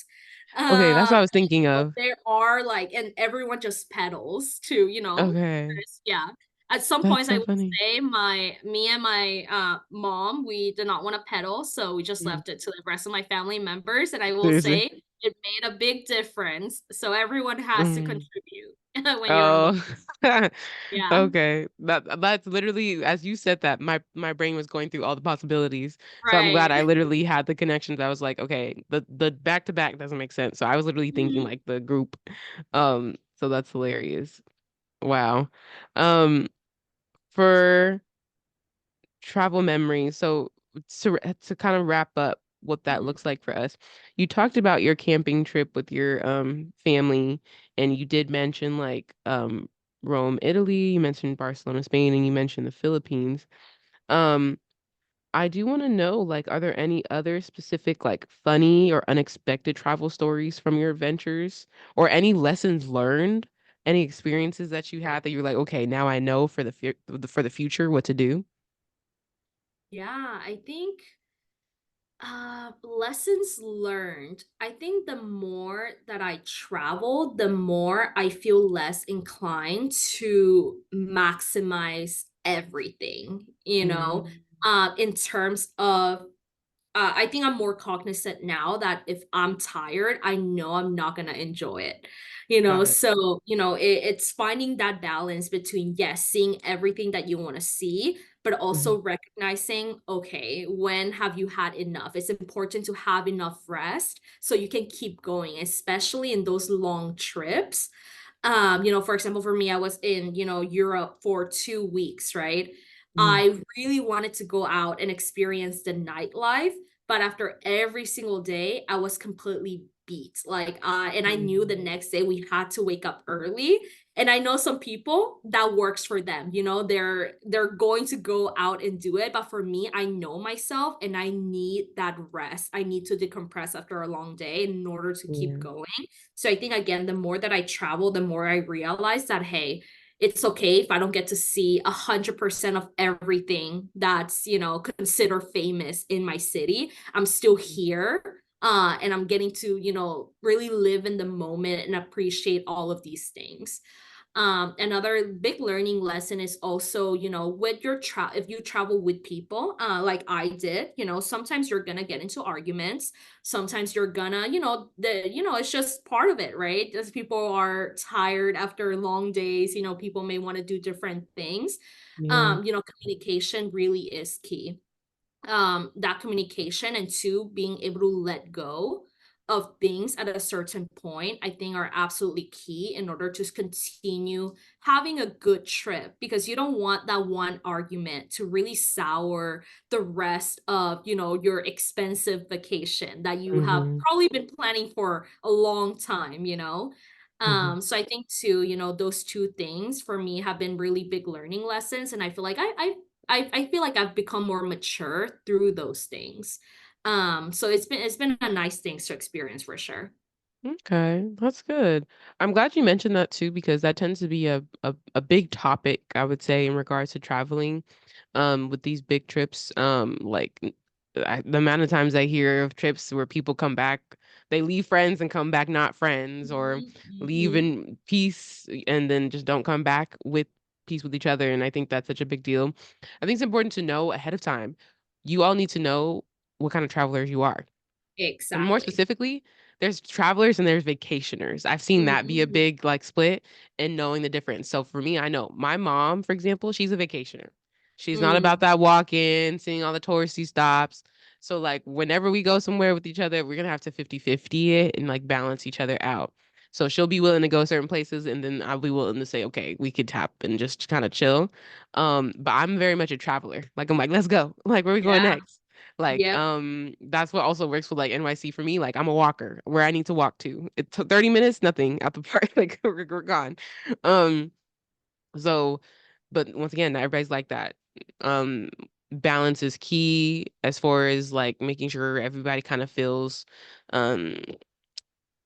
Okay, that's what I was And, thinking of. there are like and everyone just pedals too, Okay. yeah. At some That's points I so would funny. say me and my mom, we did not want to pedal, so we just Mhm. left it to the rest of my family members, and I will Seriously. say it made a big difference. So everyone has to Mm. contribute when you're on the Oh. yeah. Okay. That's literally as you said that, my brain was going through all the possibilities. So I'm glad Right. I literally had the connections. I was like, okay, the back to back doesn't make sense. So I was literally thinking like the group. So that's hilarious. Wow. Um, for travel memories. So to kind of wrap up what that Mhm. looks like for us, you talked about your camping trip with your family, and you did mention like Rome, Italy, you mentioned Barcelona, Spain, and you mentioned the Philippines. Um, I do want to know, like, are there any other specific, like, funny or unexpected travel stories from your adventures, or any lessons learned, any experiences that you had that you're like, okay, now I know for for the future what to do? Yeah, I think lessons learned. I think the more that I travel, the more I feel less inclined to maximize everything, Mm. in terms of I think I'm more cognizant now that if I'm tired, I know I'm not gonna enjoy it, you know? Got it. So, it's finding that balance between, yes, seeing everything that you wanna see, but Mhm. also recognizing, okay, when have you had enough? It's important to have enough rest so you can keep going, especially in those long trips. For example, for me, I was in, Europe for 2 weeks, right? Mhm. I really wanted to go out and experience the nightlife, but after every single day, I was completely beat. And I knew the Mhm. next day we had to wake up early. And I know some people that works for them. They're going to go out and do it. But for me, I know myself and I need that rest. I need to decompress after a long day in order to keep Yeah. going. So I think again, the more that I travel, the more I realize that, hey, it's okay if I don't get to see 100% of everything that's, considered famous in my city. I'm still here. And I'm getting to, really live in the moment and appreciate all of these things. Another big learning lesson is also, with if you travel with people, like I did, sometimes you're gonna get into arguments. Sometimes you're gonna, it's just part of it, right? As people are tired after long days, people may want to do different things. Yeah. Communication really is key. That communication, and two, being able to let go of things at a certain point, I think are absolutely key in order to continue having a good trip, because you don't want that one argument to really sour the rest of, your expensive vacation that you have Mhm. probably been planning for a long time. Mhm. So I think too, those two things for me have been really big learning lessons, and I feel like I feel like I've become more mature through those things. So it's been a nice things to experience for sure. Okay, that's good. I'm glad you mentioned that too, because that tends to be a big topic, I would say, in regards to traveling, with these big trips. The amount of times I hear of trips where people come back, they leave friends and come back not friends, or Mhm, leave mhm. in peace and then just don't come back with peace with each other. And I think that's such a big deal. I think it's important to know ahead of time. You all need to know what kind of travelers you are. And more Exactly. specifically, there's travelers and there's vacationers. I've seen that be a Mhm, big like split and knowing the difference. So for me, I know my mom, for example, she's a vacationer. She's not about mm, that walk in, seeing all the touristy stops. So like whenever we go somewhere with each other, we're gonna have to 50-50 it and like balance each other out. So she'll be willing to go certain places and then I'll be willing to say, okay, we could tap and just kind of chill. But I'm very much a traveler. Like I'm like, let's go. Like where are we going yeah, next? Like, yep, that's what also works with like NYC for me. Like, I'm a walker where I need to walk to. It took 30 minutes, nothing at the park. Like, we're gone. Um, so, but once again, not everybody's like that. Um, Balance is key as far as like making sure everybody kind of feels, um,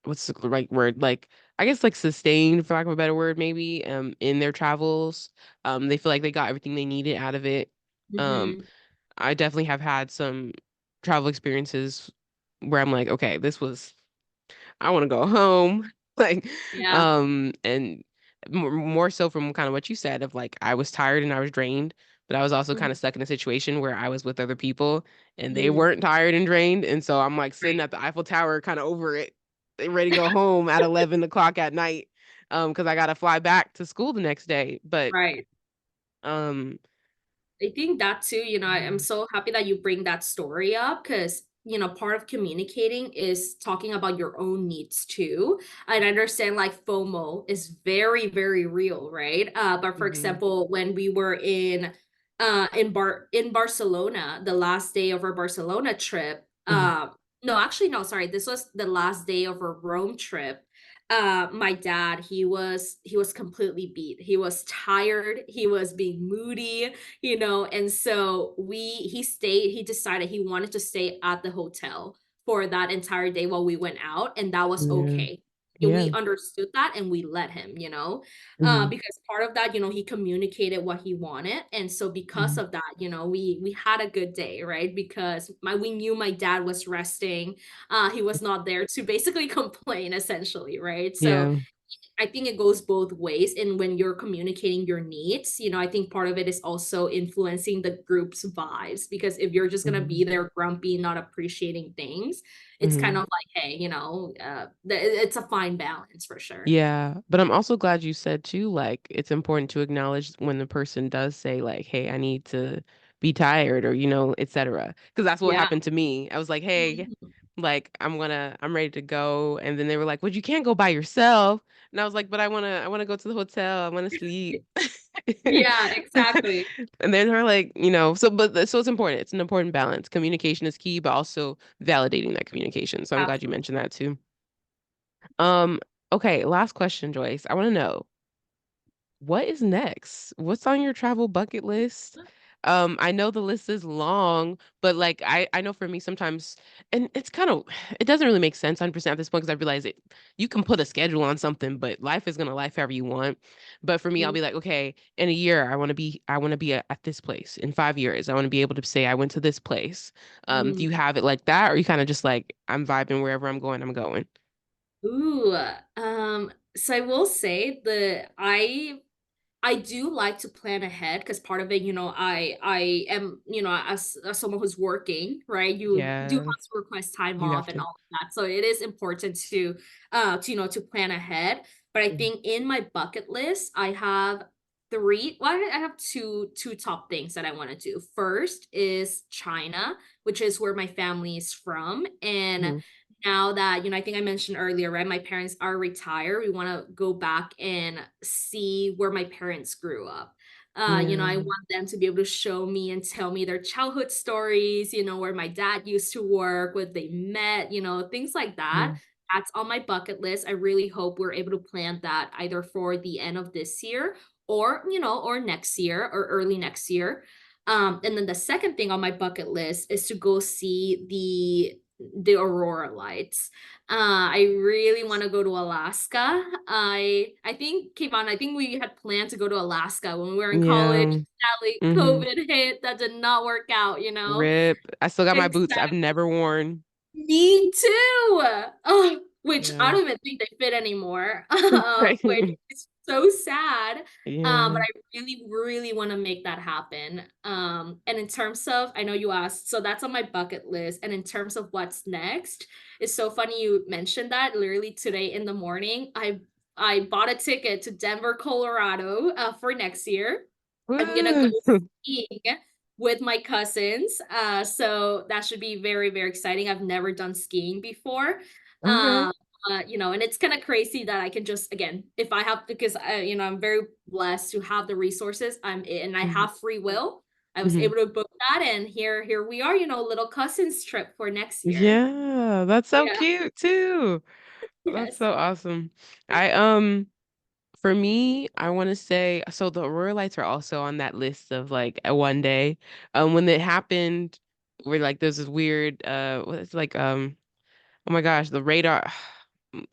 what's the right word? Like, I guess like sustained, for lack of a better word, maybe, in their travels. They feel like they got everything they needed out of it. Um, mhm, I definitely have had some travel experiences where I'm like, okay, this was I want to go home. Like, yeah, and more so from kind of what you said of like I was tired and I was drained, but I was also kind mhm, of stuck in a situation where I was with other people and they mm, weren't tired and drained, and so I'm like sitting right, at the Eiffel Tower, kind of over it, ready to go home at 11 o'clock at night, because I gotta fly back to school the next day. But right. um, I think that too, I'm yeah. so happy that you bring that story up because, part of communicating is talking about your own needs too. And I understand like FOMO is very, very real, right? But for Mhm. example, when we were in Barcelona, the last day of our Barcelona trip, Mhm. no, actually, no, sorry, this was the last day of our Rome trip. My dad, he was completely beat. He was tired, he was being moody, and so he decided he wanted to stay at the hotel for that entire day while we went out, and that was Yeah. okay. And we Yeah. understood that and we let him, Mhm. because part of that, he communicated what he wanted, and so because Mhm. of that, we had a good day, right? Because we knew my dad was resting. He was not there to basically complain essentially, right? So Yeah. I think it goes both ways. And when you're communicating your needs, I think part of it is also influencing the group's vibes. Because if you're just gonna be Mhm. there grumpy, not appreciating things, it's kind of Mhm. like, hey, it's a fine balance for sure. Yeah, but I'm also glad you said too, like it's important to acknowledge when the person does say like, "Hey, I need to be tired," or etc. Because that's what Yeah. happened to me. I was like, "Hey, Mhm. like I'm ready to go," and then they were like, "Well, you can't go by yourself," and I was like, "But I wanna go to the hotel. I want to sleep." Yeah, exactly. And then they're like, so it's important. It's an important balance. Communication is key, but also validating that communication. So I'm glad you Absolutely. mentioned that too. Um, okay, last question, Joyce. I want to know what is next? What's on your travel bucket list? I know the list is long, but like I know for me sometimes, and it's kind of it doesn't really make sense 100% at this point because I realize it you can put a schedule on something, but life is gonna life however you want. But for me, I'll be like, okay, in a year, I want to be at this place. In 5 years, I want to be able to say I went to this place. Do you Mm. have it like that, or you kind of just like I'm vibing wherever I'm going, I'm going? Ooh, so I will say I do like to plan ahead because part of it, I am, as someone who's working, right? You do have Yeah, to request time you off have and to. all of that. So it is important to plan ahead. But I Mhm. think in my bucket list, I have three. Well, I have two top things that I want to do. First is China, which is where my family is from, and Mhm. now that I think I mentioned earlier, right, my parents are retired, we want to go back and see where my parents grew up. I Yeah. want them to be able to show me and tell me their childhood stories, where my dad used to work, what they met, things like that. Mhm. That's on my bucket list. I really hope we're able to plan that either for the end of this year or next year or early next year. And then the second thing on my bucket list is to go see the aurora lights. I really want to go to Alaska. I think KaVonna, I think we had planned to go to Alaska when we were in college. Yeah. Sadly, Hmm. COVID hit. That did not work out. Rip. I still got my boots I've Exactly. never worn. Me too. Oh, which I Yeah. don't even think they fit anymore. Which Right. is so sad. But Yeah. I really, really want to make that happen. And in terms of, I know you asked, so that's on my bucket list. And in terms of what's next, it's so funny you mentioned that. Literally today in the morning, I bought a ticket to Denver, Colorado, for next year. I'm gonna go Woo. skiing with my cousins. So that should be very, very exciting. I've never done skiing before. Okay. Um, and it's kind of crazy that I can just again, if I have because I'm very blessed to have the resources. And I Hmm. have free will. I was Hmm. able to book that, and here we are. Little cousins trip for next year. Yeah, that's so Yeah. cute too. That's Yes. so awesome. I For me, I want to say so the Aurora lights are also on that list of like a one day. When it happened, where like there's this weird what is like oh my gosh, the radar.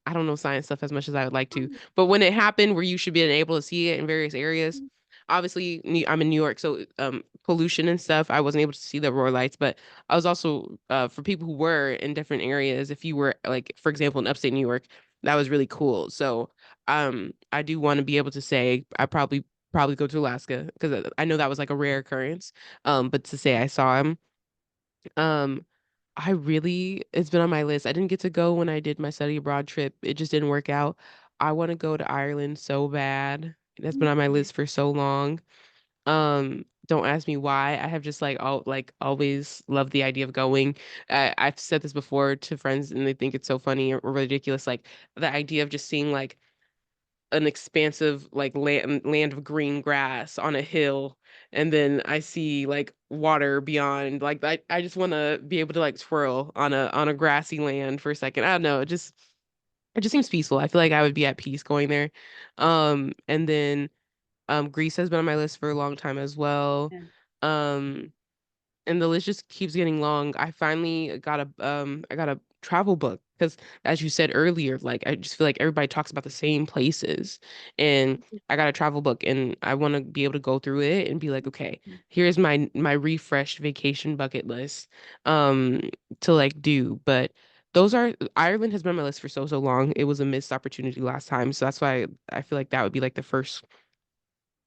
I don't know science stuff as much as I would like to, but when it happened, where you should be able to see it in various areas, obviously I'm in New York, so pollution and stuff. I wasn't able to see the aurora lights, but I was also for people who were in different areas. If you were like, for example, in upstate New York, that was really cool. So I do want to be able to say I probably go to Alaska because I know that was like a rare occurrence. But to say I saw him. Um, it's been on my list. I didn't get to go when I did my study abroad trip. It just didn't work out. I want to go to Ireland so bad. That's been on my list for so long. Don't ask me why. I have just like always loved the idea of going. I've said this before to friends and they think it's so funny or ridiculous. Like the idea of just seeing like an expansive like land of green grass on a hill and then I see like water beyond like I just want to be able to like twirl on a grassy land for a second. I don't know, it just seems peaceful. I feel like I would be at peace going there. And then Greece has been on my list for a long time as well. Yeah. Um and the list just keeps getting long. I got a travel book because as you said earlier, like I just feel like everybody talks about the same places. And I got a travel book and I want to be able to go through it and be like, okay, here's my refreshed vacation bucket list um to like do. But Those are Ireland has been on my list for so so long. It was a missed opportunity last time, so that's why I feel like that would be like the first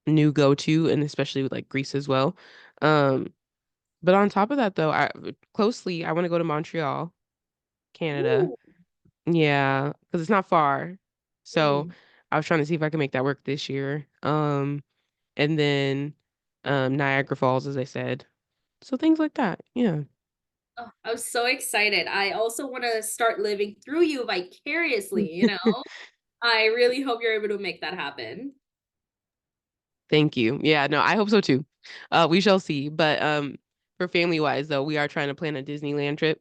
new go to, and especially with like Greece as well. Um, but on top of that though, I want to go to Montreal, Canada. Ooh. Yeah, because it's not far. So Mm. I was trying to see if I can make that work this year. And then Niagara Falls, as I said. So things like that. Yeah. Oh, I'm so excited. I also want to start living through you vicariously, you know? I really hope you're able to make that happen. Thank you. Yeah, no, I hope so too. We shall see. But for family wise though, we are trying to plan a Disneyland trip.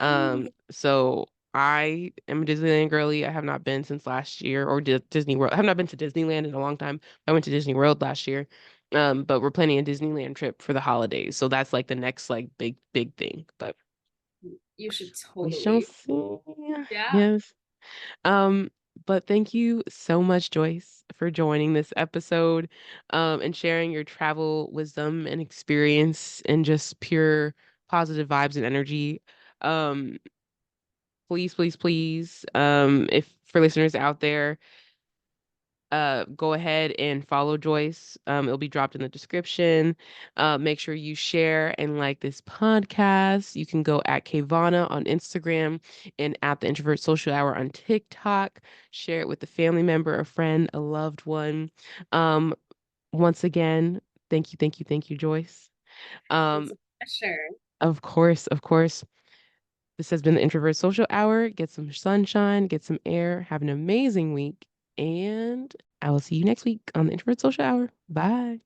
Ooh, So I am a Disneyland girly. I have not been since last year or Disney World. I have not been to Disneyland in a long time. I went to Disney World last year. But we're planning a Disneyland trip for the holidays. So that's like the next like big thing. But you should we shall totally. see. Yeah. Yes. Um, but thank you so much, Joyce, for joining this episode, and sharing your travel wisdom and experience and just pure positive vibes and energy. Um, please, if for listeners out there, go ahead and follow Joyce. It'll be dropped in the description. Make sure you share and like this podcast. You can go at KaVonna on Instagram and at the Introvert Social Hour on TikTok. Share it with a family member, a friend, a loved one. Um, Once again, thank you, Joyce. It's Um, a pleasure. of course. This has been the Introvert Social Hour. Get some sunshine, get some air, have an amazing week, and I will see you next week on the Introvert Social Hour. Bye.